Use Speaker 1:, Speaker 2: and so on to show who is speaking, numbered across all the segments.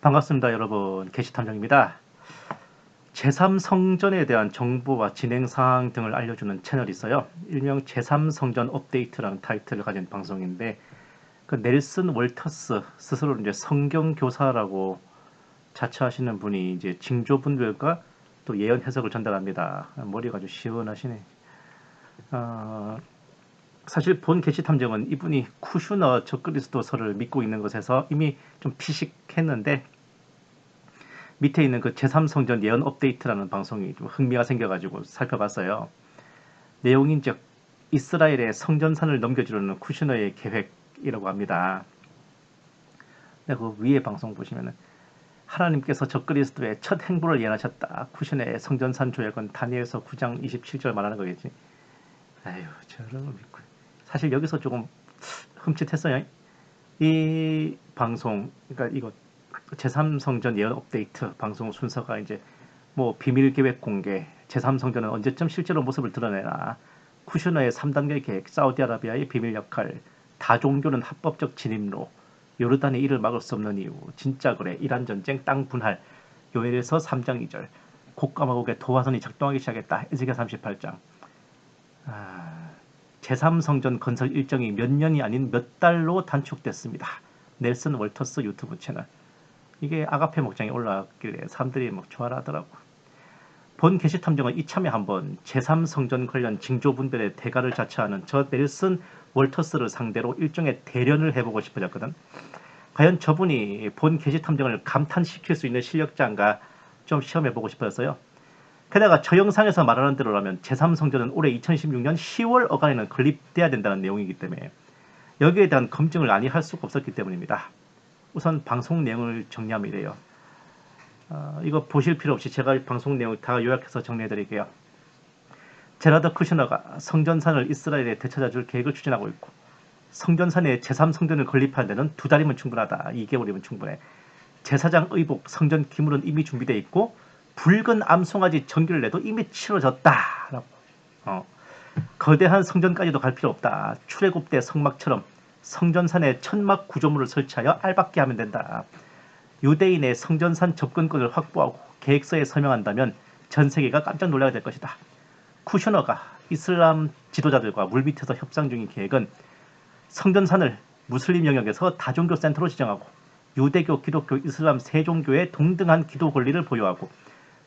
Speaker 1: 반갑습니다, 여러분. 게시탐정입니다. 제3성전에 대한 정보와 진행사항 등을 알려주는 채널이 있어요. 일명 제3성전 업데이트라는 타이틀을 가진 방송인데, 그 넬슨 월터스 스스로 이제 성경교사라고 자처하시는 분이 이제 징조분별과 또 예언 해석을 전달합니다. 머리가 아주 시원하시네. 사실 본 게시탐정은 이분이 쿠슈너 적그리스도서를 믿고 있는 것에서 이미 좀 피식했는데, 밑에 있는 그 제3성전 예언 업데이트라는 방송이 좀 흥미가 생겨가지고 살펴봤어요. 내용이 즉 이스라엘의 성전산을 넘겨주려는 쿠슈너의 계획이라고 합니다. 그 위에 방송 보시면은 하나님께서 적그리스도의 첫 행보를 예언하셨다. 쿠슈너의 성전산 조약은 다니엘서 9장 27절 말하는 거겠지. 아유, 저런 거 믿고. 사실 여기서 조금 흠칫했어요. 이 방송, 그러니까 이거 제3성전 예언 업데이트 방송 순서가 이제 뭐 비밀 계획 공개, 제3성전은 언제쯤 실제로 모습을 드러내나, 쿠슈너의 3단계 계획, 사우디아라비아의 비밀 역할, 다종교는 합법적 진입로, 요르단의 이를 막을 수 없는 이유, 진짜 그래, 이란 전쟁, 땅 분할, 요엘서 3장 2절, 곡과마곡의 도화선이 작동하기 시작했다. 에스겔 38장. 제3성전 건설 일정이 몇 년이 아닌 몇 달로 단축됐습니다. 넬슨 월터스 유튜브 채널. 이게 아가페 목장에 올라왔길래 사람들이 막 좋아라 하더라고. 본 게시탐정은 이참에 한번 제3성전 관련 징조분별의 대가를 자처하는 저 넬슨 월터스를 상대로 일종의 대련을 해보고 싶어졌거든. 과연 저분이 본 게시탐정을 감탄시킬 수 있는 실력자인가 좀 시험해보고 싶어졌어요. 게다가 저 영상에서 말하는 대로라면 제3성전은 올해 2016년 10월 어간에는 건립돼야 된다는 내용이기 때문에 여기에 대한 검증을 아니 할 수가 없었기 때문입니다. 우선 방송 내용을 정리하면 이래요. 이거 보실 필요 없이 제가 방송 내용 다 요약해서 정리해드릴게요. 제라드 쿠슈너가 성전산을 이스라엘에 되찾아줄 계획을 추진하고 있고, 성전산에 제3성전을 건립하는 데는 2달이면 충분하다. 2개월이면 충분해. 제사장 의복, 성전 기물은 이미 준비되어 있고 붉은 암송아지 전기를 내도 이미 치러졌다. 거대한 성전까지도 갈 필요 없다. 출애굽때 성막처럼 성전산에 천막 구조물을 설치하여 알박게 하면 된다. 유대인의 성전산 접근권을 확보하고 계획서에 서명한다면 전 세계가 깜짝 놀라게 될 것이다. 쿠슈너가 이슬람 지도자들과 물밑에서 협상 중인 계획은 성전산을 무슬림 영역에서 다종교 센터로 지정하고 유대교, 기독교, 이슬람 세 종교의 동등한 기도 권리를 보유하고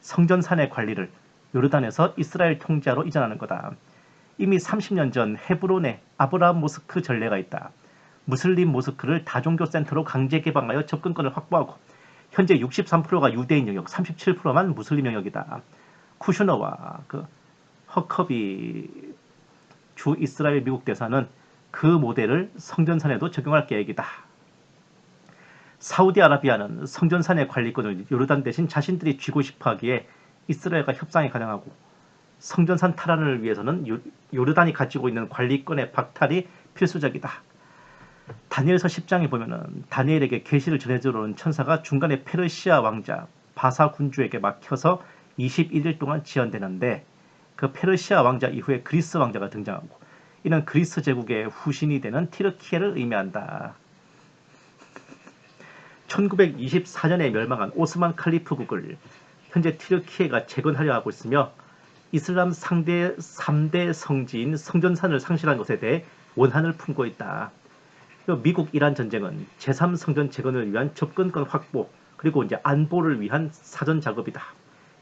Speaker 1: 성전산의 관리를 요르단에서 이스라엘 통제하로 이전하는 거다. 이미 30년 전 헤브론에 아브라함 모스크 전례가 있다. 무슬림 모스크를 다종교 센터로 강제 개방하여 접근권을 확보하고 현재 63%가 유대인 영역, 37%만 무슬림 영역이다. 쿠슈너와 그 허커비 주 이스라엘 미국 대사는 그 모델을 성전산에도 적용할 계획이다. 사우디아라비아는 성전산의 관리권을 요르단 대신 자신들이 쥐고 싶어하기에 이스라엘과 협상이 가능하고, 성전산 탈환을 위해서는 요르단이 가지고 있는 관리권의 박탈이 필수적이다. 다니엘서 10장에 보면은 다니엘에게 계시를 전해주러 온 천사가 중간에 페르시아 왕자 바사 군주에게 막혀서 21일 동안 지연되는데, 그 페르시아 왕자 이후에 그리스 왕자가 등장하고, 이는 그리스 제국의 후신이 되는 티르키예를 의미한다. 1924년에 멸망한 오스만 칼리프국을 현재 티르키예가 재건하려 하고 있으며, 이슬람 상대 3대 성지인 성전산을 상실한 것에 대해 원한을 품고 있다. 미국 이란 전쟁은 제3성전 재건을 위한 접근권 확보, 그리고 이제 안보를 위한 사전 작업이다.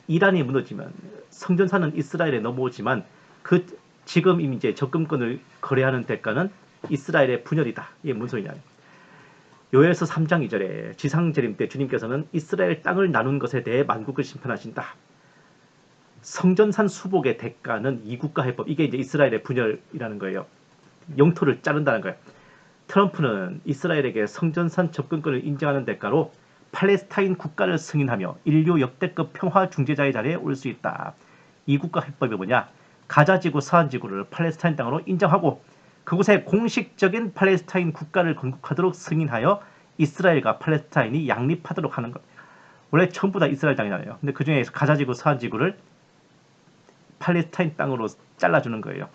Speaker 1: 이란이 무너지면 성전산은 이스라엘에 넘어오지만 그 지금 이제 접근권을 거래하는 대가는 이스라엘의 분열이다. 이게 무슨 소리냐? 요엘서 3장 2절에 지상재림 때 주님께서는 이스라엘 땅을 나눈 것에 대해 만국을 심판하신다. 성전산 수복의 대가는 이국가 해법, 이게 이제 이스라엘의 분열이라는 거예요. 영토를 자른다는 거예요. 트럼프는 이스라엘에게 성전산 접근권을 인정하는 대가로 팔레스타인 국가를 승인하며 인류 역대급 평화 중재자의 자리에 올 수 있다. 이국가 해법이 뭐냐? 가자지구 서한지구를 팔레스타인 땅으로 인정하고 그곳에 공식적인 팔레스타인 국가를 건국하도록 승인하여 이스라엘과 팔레스타인이 양립하도록 하는 것. 원래 전부 다 이스라엘 땅이잖아요. 근데 그 중에 가자지구 서한지구를 팔레스타인 땅으로 잘라주는 거예요.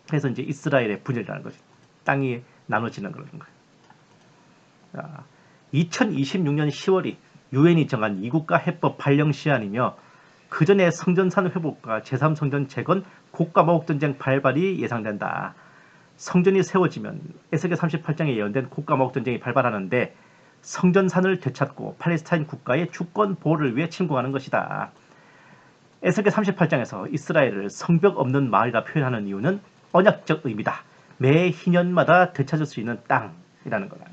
Speaker 1: 그래서 이제 이스라엘의 분열이라는 거지. 땅이 나눠지는 그런 거예요. 2026년 10월이 유엔이 정한 이국가 해법 발령 시한이며 그 전에 성전산 회복과 제3성전 재건, 곡과마곡전쟁 발발이 예상된다. 성전이 세워지면 에스겔 38장에 예언된 곡과마곡전쟁이 발발하는데 성전산을 되찾고 팔레스타인 국가의 주권 보호를 위해 침공하는 것이다. 에스겔 38장에서 이스라엘을 성벽 없는 마을이라 표현하는 이유는 언약적 의미다. 매 희년마다 되찾을 수 있는 땅이라는 거다.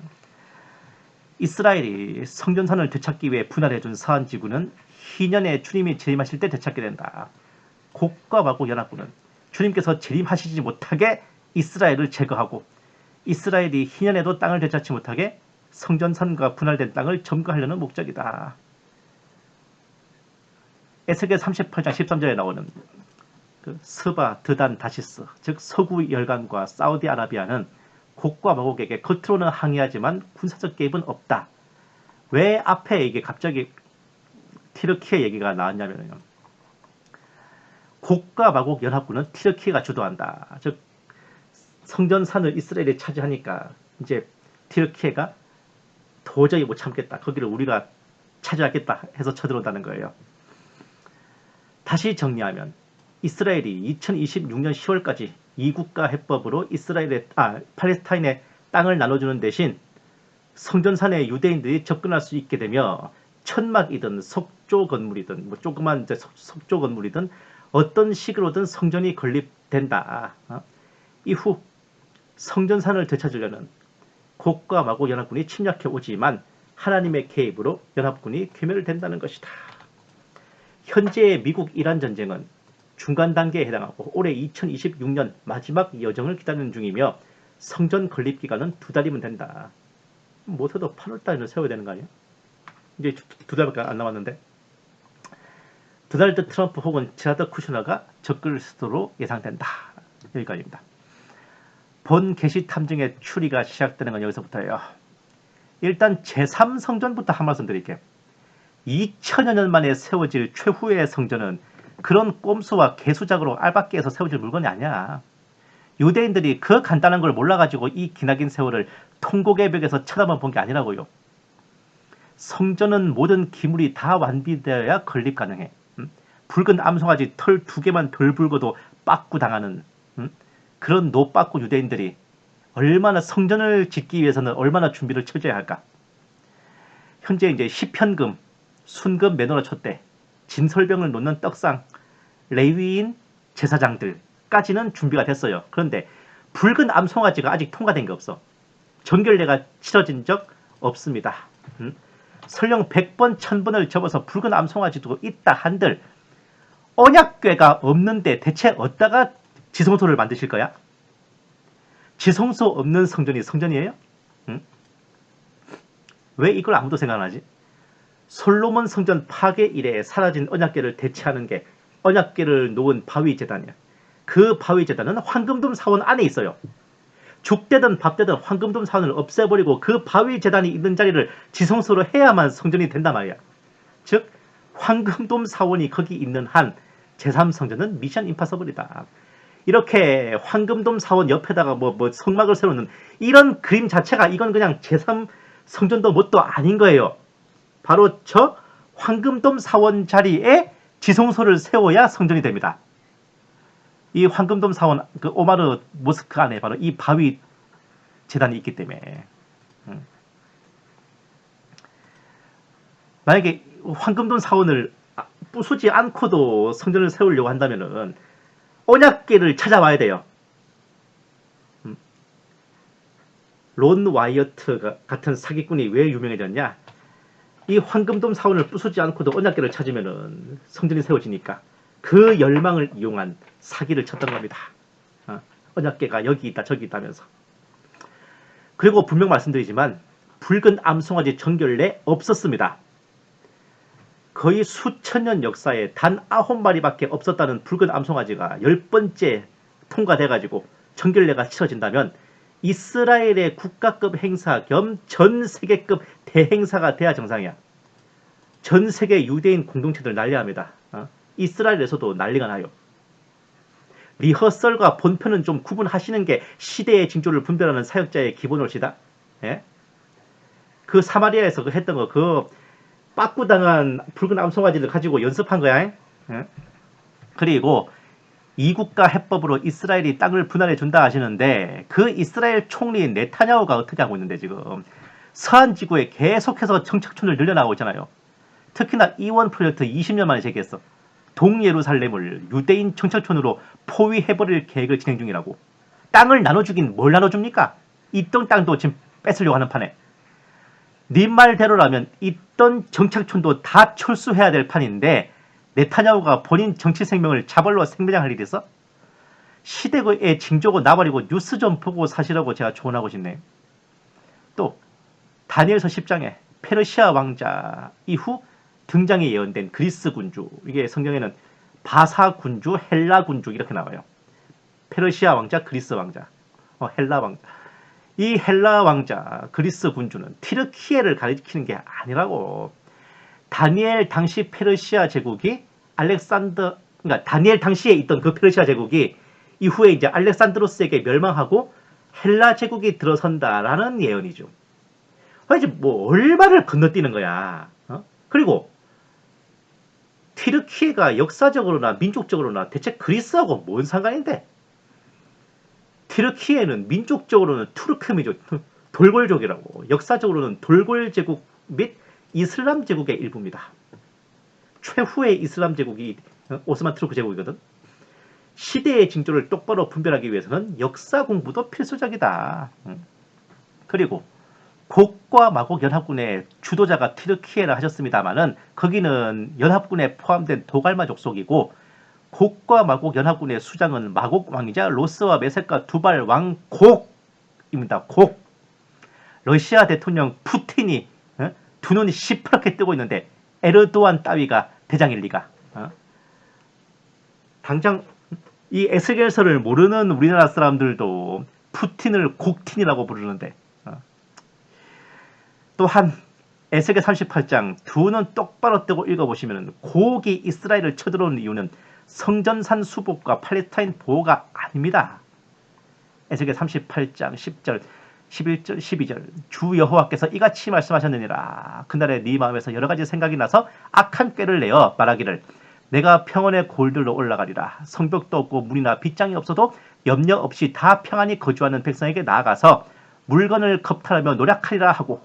Speaker 1: 이스라엘이 성전산을 되찾기 위해 분할해준 사한지구는 희년에 주님이 재림하실 때 되찾게 된다. 곡과 마곡 연합군은 주님께서 재림하시지 못하게 이스라엘을 제거하고 이스라엘이 희년에도 땅을 되찾지 못하게 성전산과 분할된 땅을 점거하려는 목적이다. 에스겔 38장 13절에 나오는 그 스바, 드단, 다시스, 즉 서구 열강과 사우디아라비아는 곡과 마곡에게 겉으로는 항의하지만 군사적 개입은 없다. 왜 앞에 이게 갑자기 티르키예 얘기가 나왔냐면요. 곡과 마곡 연합군은 티르키예가 주도한다. 즉 성전산을 이스라엘이 차지하니까 이제 티르키예가 도저히 못 참겠다. 거기를 우리가 차지하겠다 해서 쳐들어온다는 거예요. 다시 정리하면 이스라엘이 2026년 10월까지 이국가 해법으로 팔레스타인의 땅을 나눠주는 대신 성전산에 유대인들이 접근할 수 있게 되며 천막이든 석조 건물이든 뭐 조그만 석조 건물이든 어떤 식으로든 성전이 건립된다. 이후 성전산을 되찾으려는 곡과 마곡 연합군이 침략해 오지만 하나님의 개입으로 연합군이 괴멸된다는 것이다. 현재의 미국-이란 전쟁은 중간 단계에 해당하고 올해 2026년 마지막 여정을 기다리는 중이며 성전 건립 기간은 2달이면 된다. 못해도 8월달에는 세워야 되는 거 아니야? 이제 2달밖에 안 남았는데 도널드 트럼프 혹은 제라드 쿠슈너가 접근을 수도로 예상된다. 여기까지입니다. 본 게시 탐정의 추리가 시작되는 건 여기서부터예요. 일단 제3성전부터 한 말씀 드릴게요. 2000여 년 만에 세워질 최후의 성전은 그런 꼼수와 개수작으로 알박기에서 세워질 물건이 아니야. 유대인들이 그 간단한 걸 몰라가지고 이 기나긴 세월을 통곡의 벽에서 쳐다만 본 게 아니라고요. 성전은 모든 기물이 다 완비되어야 건립 가능해. 붉은 암송아지 털 2개만 덜 붉어도 빠꾸 당하는 그런 노빠꾸 유대인들이 얼마나 성전을 짓기 위해서는 얼마나 준비를 쳐줘야 할까. 현재 이제 시편금, 순금, 메노라 촛대, 진설병을 놓는 떡상, 레위인 제사장들까지는 준비가 됐어요. 그런데 붉은 암송아지가 아직 통과된 게 없어. 정결례가 치러진 적 없습니다. 설령 100번, 1000번을 접어서 붉은 암송아지도 있다 한들 언약궤가 없는데 대체 어디다가 지성소를 만드실 거야? 지성소 없는 성전이 성전이에요? 왜 이걸 아무도 생각 안 하지? 솔로몬 성전 파괴 이래 사라진 언약궤를 대체하는 게 언약궤를 놓은 바위제단이야. 그 바위제단은 황금돔 사원 안에 있어요. 죽되든 밥되든 황금돔 사원을 없애버리고 그 바위제단이 있는 자리를 지성소로 해야만 성전이 된단 말이야. 즉 황금돔 사원이 거기 있는 한 제3성전은 미션 임파서블이다. 이렇게 황금돔 사원 옆에다가 뭐 성막을 세우는 이런 그림 자체가 이건 그냥 제3성전도 뭣도 아닌 거예요. 바로 저 황금돔 사원 자리에 지성소를 세워야 성전이 됩니다. 이 황금돔 사원 그 오마르 모스크 안에 바로 이 바위 제단이 있기 때문에 만약에 황금돔 사원을 부수지 않고도 성전을 세우려고 한다면은 언약궤를 찾아와야 돼요. 론 와이어트 같은 사기꾼이 왜 유명해졌냐? 이 황금돔 사원을 부수지 않고도 언약궤를 찾으면은 성전이 세워지니까 그 열망을 이용한 사기를 쳤던 겁니다. 언약궤가 여기 있다 저기 있다면서. 그리고 분명 말씀드리지만 붉은 암송아지 정결례 없었습니다. 거의 수천 년 역사에 단 9마리밖에 없었다는 붉은 암송아지가 10번째 통과돼가지고 정결례가 치러진다면 이스라엘의 국가급 행사 겸 전 세계급 대행사가 돼야 정상이야. 전 세계 유대인 공동체들 난리합니다. 이스라엘에서도 난리가 나요. 리허설과 본편은 좀 구분하시는 게 시대의 징조를 분별하는 사역자의 기본 옳시다. 예? 그 사마리아에서 했던 거 빠꾸당한 붉은 암송아지를 가지고 연습한 거야. 예? 그리고 이국가 해법으로 이스라엘이 땅을 분할해 준다 하시는데 그 이스라엘 총리 네타냐후가 어떻게 하고 있는데 지금 서한 지구에 계속해서 정착촌을 늘려나가고 있잖아요. 특히나 이원 프로젝트 20년 만에 제기했어. 동예루살렘을 유대인 정착촌으로 포위해버릴 계획을 진행 중이라고. 땅을 나눠주긴 뭘 나눠줍니까? 있던 땅도 지금 뺏으려고 하는 판에. 네 말대로라면 있던 정착촌도 다 철수해야 될 판인데 네타냐후가 본인 정치 생명을 자벌로 생매장할 일이 있어? 시대의 징조고 나버리고 뉴스 좀 보고 사시라고 제가 조언하고 싶네요. 또 다니엘서 10장에 페르시아 왕자 이후 등장이 예언된 그리스 군주, 이게 성경에는 바사 군주, 헬라 군주 이렇게 나와요. 페르시아 왕자, 그리스 왕자, 헬라 왕자. 이 헬라 왕자, 그리스 군주는 티르키예를 가리키는 게 아니라고. 다니엘 당시 페르시아 제국이 그러니까 다니엘 당시에 있던 그 페르시아 제국이 이후에 이제 알렉산드로스에게 멸망하고 헬라 제국이 들어선다라는 예언이죠. 이제 뭐 얼마를 건너뛰는 거야. 그리고 티르키예가 역사적으로나 민족적으로나 대체 그리스하고 뭔 상관인데? 티르키예는 민족적으로는 투르크미족, 돌골족이라고, 역사적으로는 돌골 제국 및 이슬람 제국의 일부입니다. 최후의 이슬람 제국이 오스만 투르크 제국이거든. 시대의 징조를 똑바로 분별하기 위해서는 역사 공부도 필수적이다. 그리고 곡과 마곡 연합군의 주도자가 티르키예라 하셨습니다만은 거기는 연합군에 포함된 도갈마 족속이고 곡과 마곡 연합군의 수장은 마곡 왕이자 로스와 메섹과 두발 왕 곡입니다. 곡. 러시아 대통령 푸틴이 두 눈이 시퍼렇게 뜨고 있는데 에르도안 따위가 대장일 리가. 당장 이 에스겔서를 모르는 우리나라 사람들도 푸틴을 곡틴이라고 부르는데 또한 에스겔 38장 두 눈 똑바로 뜨고 읽어보시면 곡이 이스라엘을 쳐들어오는 이유는 성전산 수복과 팔레스타인 보호가 아닙니다. 에스겔 38장 10절 11절 12절 주 여호와께서 이같이 말씀하셨느니라. 그날에 네 마음에서 여러 가지 생각이 나서 악한 꾀를 내어 말하기를 내가 평원의 골들로 올라가리라. 성벽도 없고 문이나 빗장이 없어도 염려 없이 다 평안히 거주하는 백성에게 나아가서 물건을 겁탈하며 노력하리라 하고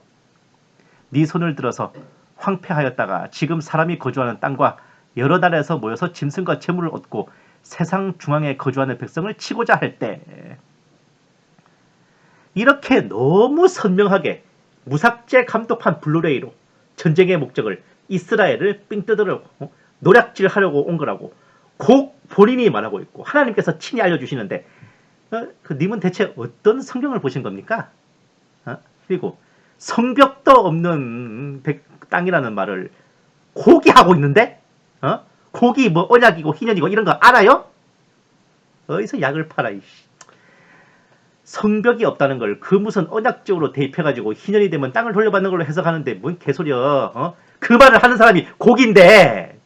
Speaker 1: 네 손을 들어서 황폐하였다가 지금 사람이 거주하는 땅과 여러 나라에서 모여서 짐승과 재물을 얻고 세상 중앙에 거주하는 백성을 치고자 할 때 이렇게 너무 선명하게 무삭제 감독한 블루레이로 전쟁의 목적을 이스라엘을 삥 뜯으려고 노략질하려고 온 거라고 곡 본인이 말하고 있고 하나님께서 친히 알려주시는데 님은 대체 어떤 성경을 보신 겁니까? 그리고 성벽도 없는 땅이라는 말을 곡이 하고 있는데 곡이 뭐 언약이고 희년이고 이런 거 알아요? 어디서 약을 팔아 이씨. 성벽이 없다는 걸 그 무슨 언약적으로 대입해가지고 희년이 되면 땅을 돌려받는 걸로 해석하는데 뭔 개소리야. 그 말을 하는 사람이 곡인데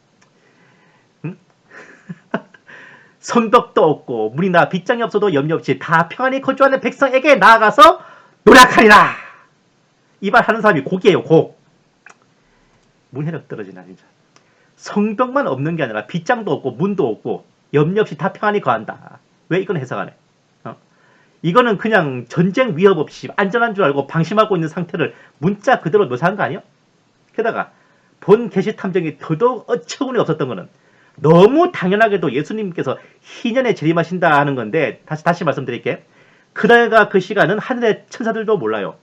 Speaker 1: 성벽도 없고 물이나 빗장이 없어도 염려 없이 다 평안히 거주하는 백성에게 나아가서 노력하리라. 이 말 하는 사람이 곡이에요. 곡. 문해력 떨어지나 진짜. 성벽만 없는 게 아니라 빗장도 없고 문도 없고 염려 없이 다 평안히 거한다. 왜 이건 해석 안 해? 이거는 그냥 전쟁 위협 없이 안전한 줄 알고 방심하고 있는 상태를 문자 그대로 묘사한 거 아니에요? 게다가 본 계시 탐정이 더더욱 어처구니 없었던 거는 너무 당연하게도 예수님께서 희년에 재림하신다 하는 건데 다시 말씀드릴게. 그날과 그 시간은 하늘의 천사들도 몰라요.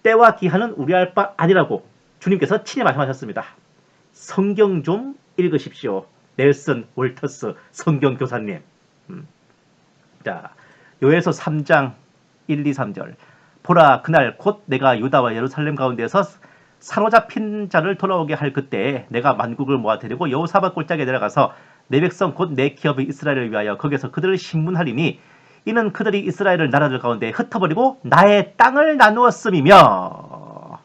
Speaker 1: 때와 기한은 우려할 바 아니라고 주님께서 친히 말씀하셨습니다. 성경 좀 읽으십시오. 넬슨 월터스 성경교사님. 자, 요에서 3장 1, 2, 3절 보라 그날 곧 내가 유다와 예루살렘 가운데서 사로잡힌 자를 돌아오게 할 그때에 내가 만국을 모아 데리고 여호사밧 골짜기에 내려가서 내 백성 곧 내 기업의 이스라엘을 위하여 거기서 그들을 신문하리니 이는 그들이 이스라엘을 나라들 가운데 흩어버리고 나의 땅을 나누었음이며.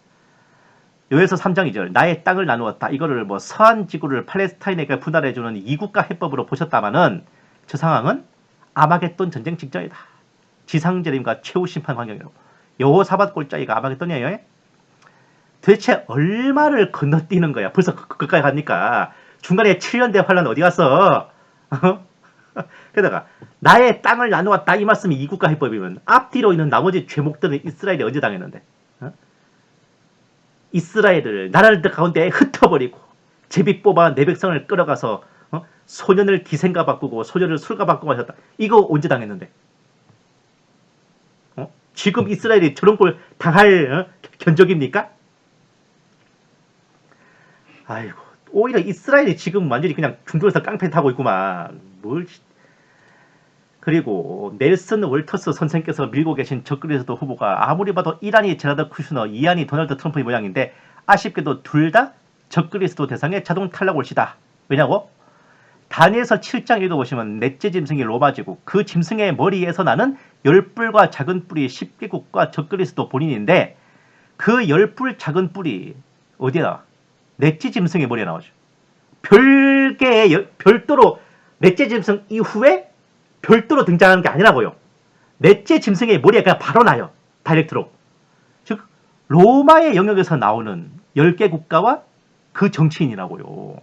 Speaker 1: 요에서 3장 2절 나의 땅을 나누었다. 이거를 뭐 서한 지구를 팔레스타인에게 분할해주는 이국가 해법으로 보셨다마는 저 상황은 아마겟돈 전쟁 직전이다. 지상재림과 최후 심판 환경이라고. 여호사밧 골짜기가 아마겟돈이에요. 도대체 얼마를 건너뛰는 거야? 벌써 그까지 가니까 중간에 7년대 환란 어디 갔어? 게다가 나의 땅을 나누었다 이 말씀이 이국가 해법이면 앞뒤로 있는 나머지 죄목들은 이스라엘이 언제 당했는데? 이스라엘을 나라들 가운데 흩어버리고 제비 뽑아 내 백성을 끌어가서 소년을 기생가 바꾸고 소년을 술가 바꾸고 하셨다. 이거 언제 당했는데? 지금 이스라엘이 저런 걸 당할 견적입니까? 아이고, 오히려 이스라엘이 지금 완전히 그냥 중동에서 깡패 타고 있구만. 그리고 넬슨 월터스 선생께서 밀고 계신 적그리스도 후보가 아무리 봐도 1안이 제라드 쿠슈너, 2안이 도널드 트럼프의 모양인데 아쉽게도 둘 다 적그리스도 대상에 자동 탈락 올시다. 왜냐고? 다니엘서 7장 읽어보시면 넷째 짐승이 로마지고 그 짐승의 머리에서 나는 열뿔과 작은 뿔이 10개국과 적그리스도 본인인데 그 10뿔 작은 뿔이 어디에 나와? 넷째 짐승의 머리에 나오죠. 별도로 넷째 짐승 이후에 별도로 등장하는 게 아니라고요. 넷째 짐승의 머리에 그냥 바로 나요. 다이렉트로. 즉 로마의 영역에서 나오는 10개 국가와 그 정치인이라고요.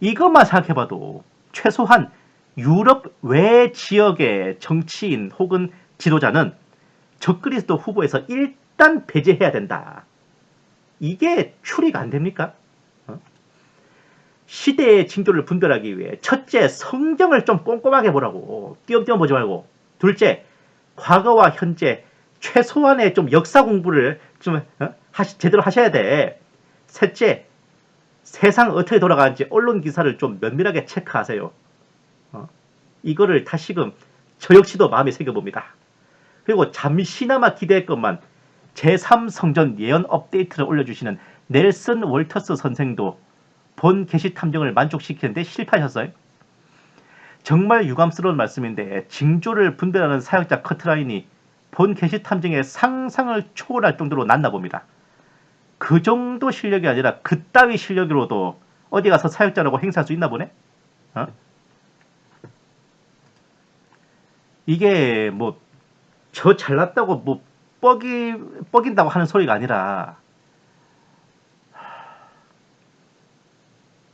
Speaker 1: 이것만 생각해봐도 최소한 유럽 외 지역의 정치인 혹은 지도자는 적그리스도 후보에서 일단 배제해야 된다. 이게 추리가 안 됩니까? 시대의 징조를 분별하기 위해 첫째, 성경을 좀 꼼꼼하게 보라고. 띄엄띄엄 보지 말고. 둘째, 과거와 현재 최소한의 좀 역사 공부를 좀 제대로 하셔야 돼. 셋째, 세상 어떻게 돌아가는지 언론 기사를 좀 면밀하게 체크하세요. 이거를 다시금 저 역시도 마음에 새겨봅니다. 그리고 잠시나마 기대했건만 제3성전 예언 업데이트를 올려주시는 넬슨 월터스 선생도 본 게시 탐정을 만족시키는데 실패하셨어요. 정말 유감스러운 말씀인데 징조를 분별하는 사역자 커트라인이 본 게시 탐정의 상상을 초월할 정도로 낮나 봅니다. 그 정도 실력이 아니라 그따위 실력으로도 어디 가서 사역자라고 행사할 수 있나 보네? 이게 뭐 저 잘났다고 뭐 뻑인다고 하는 소리가 아니라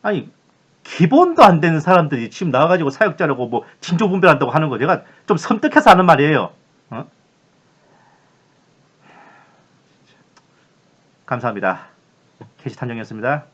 Speaker 1: 아니 기본도 안 되는 사람들이 지금 나와가지고 사역자라고 뭐 징조 분별한다고 하는 거 내가 좀 섬뜩해서 하는 말이에요. 감사합니다. 게시 탐정이었습니다.